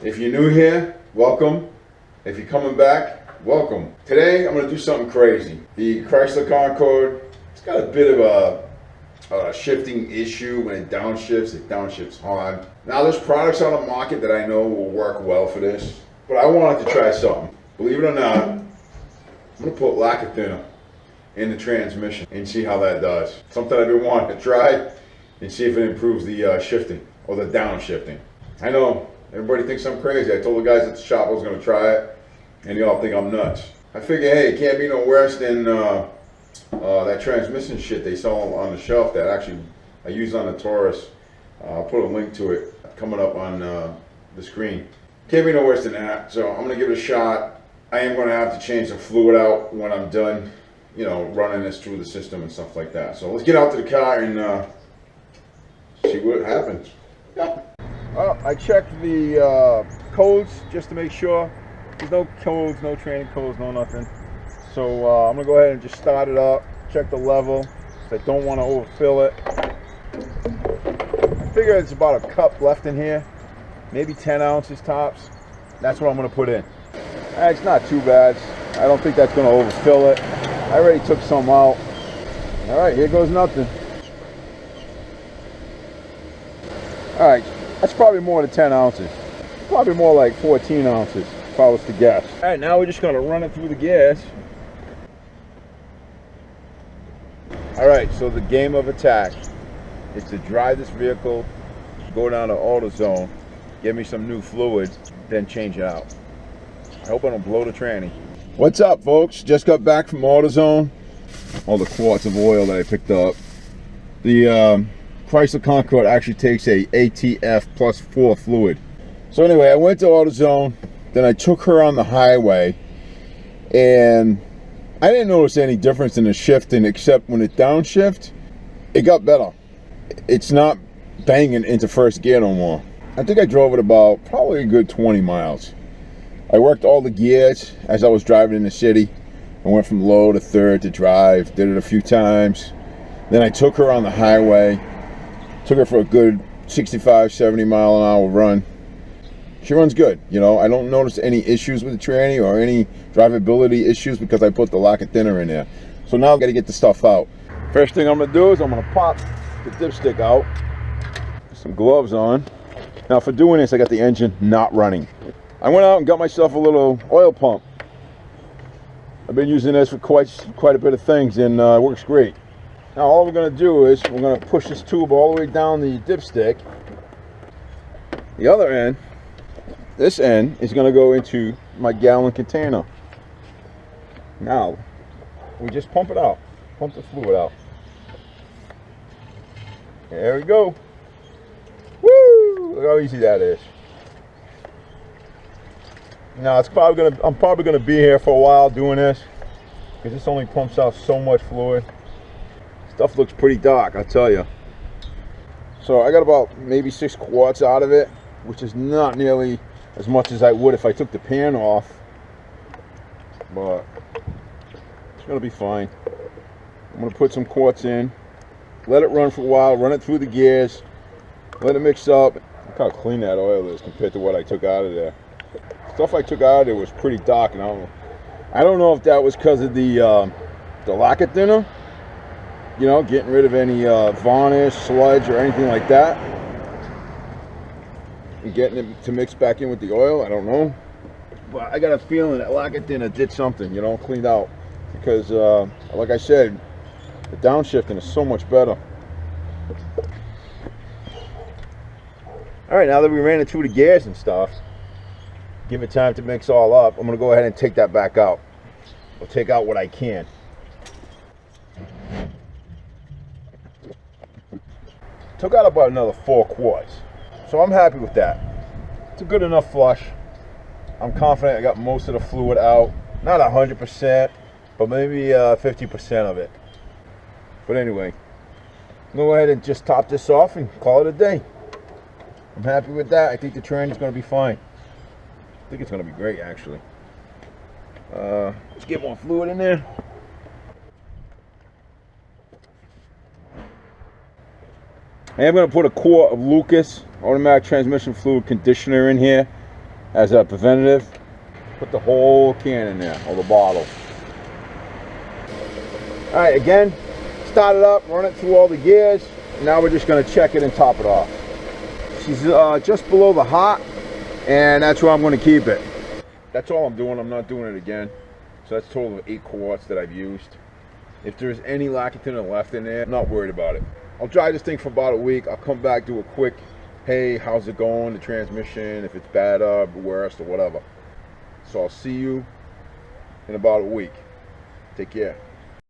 If you're new here, welcome. If you're coming back, welcome. Today I'm going to do something crazy. The Chrysler Concorde, it's got a bit of a shifting issue. When it downshifts hard. Now there's products on the market that I know will work well for this, but I wanted to try something. Believe it or not, I'm going to put lacquer thinner in the transmission and see how that does. Something I've been wanting to try and see if it improves the shifting or the downshifting. I know everybody thinks I'm crazy. I told the guys at the shop I was going to try it, and y'all think I'm nuts. I figure, hey, it can't be no worse than that transmission shit they sell on the shelf that actually I use on the Taurus. I'll put a link to it coming up on the screen. Can't be no worse than that, so I'm going to give it a shot. I am going to have to change the fluid out when I'm done, you know, running this through the system and stuff like that. So let's get out to the car and see what happens. Yeah. Well, I checked the codes just to make sure. There's no codes, no training codes, no nothing. So I'm gonna go ahead and just start it up, check the level, because I don't want to overfill it. I figure it's about a cup left in here, maybe 10 ounces tops. That's what I'm gonna put in. It's not too bad. I don't think that's gonna overfill it. I already took some out. All right, here goes nothing. All right, that's probably more than 10 ounces. Probably more like 14 ounces if I was to guess. All right, now we're just gonna run it through the gas. All right, so the game of attack is to drive this vehicle, go down to AutoZone, get me some new fluid, then change it out. I hope I don't blow the tranny. What's up, folks? Just got back from AutoZone. All the quarts of oil that I picked up. The Chrysler Concorde actually takes a ATF plus 4 fluid. So anyway, I went to AutoZone, then I took her on the highway, and I didn't notice any difference in the shifting, except when it downshift, it got better. It's not banging into first gear no more. I think I drove it about probably a good 20 miles. I worked all the gears as I was driving in the city. I went from low to third to drive, did it a few times. Then I took her on the highway, took her for a good 65, 70 mile an hour run. She runs good, you know. I don't notice any issues with the tranny or any drivability issues because I put the lacquer thinner in there. So now I've got to get the stuff out. First thing I'm going to do is I'm going to pop the dipstick out. Put some gloves on. Now for doing this, I got the engine not running. I went out and got myself a little oil pump. I've been using this for quite a bit of things, and it works great. Now all we're going to do is we're going to push this tube all the way down the dipstick. The other end, this end, is going to go into my gallon container. Now we just pump it out, pump the fluid out. There we go. Woo! Look how easy that is. Now I'm probably gonna be here for a while doing this, because this only pumps out so much fluid. Stuff looks pretty dark, I'll tell you. So I got about maybe 6 quarts out of it, which is not nearly as much as I would if I took the pan off, but it's gonna be fine. I'm gonna put some quarts in, let it run for a while, run it through the gears, let it mix up. Look how clean that oil is compared to what I took out of there. Stuff I took out of there was pretty dark, and I don't know if that was because of the lacquer thinner, you know, getting rid of any varnish, sludge, or anything like that, and getting it to mix back in with the oil. I don't know, but I got a feeling that lacquer thinner did something, you know, cleaned out, because like I said, the downshifting is so much better. All right, now that we ran it through the gears and stuff, give it time to mix all up, I'm going to go ahead and take that back out. I'll take out what I can. Took out about another 4 quarts. So I'm happy with that. It's a good enough flush. I'm confident I got most of the fluid out. Not 100%, but maybe 50% of it. But anyway, go ahead and just top this off and call it a day. I'm happy with that. I think the tranny is going to be fine. I think it's going to be great, actually. Let's get more fluid in there. I am going to put a quart of Lucas automatic transmission fluid conditioner in here. as a preventative. Put the whole can in there, or the bottle. All right, again, start it up, run it through all the gears. Now we're just gonna check it and top it off. She's just below the hot, and that's where I'm gonna keep it. That's all I'm doing. I'm not doing it again. So that's a total of 8 quarts that I've used. If there's any lacquer left in there, I'm not worried about it. I'll dry this thing for about a week. I'll come back, do a quick, hey, how's it going, the transmission, if it's better, worse, or whatever. So I'll see you in about a week. Take care.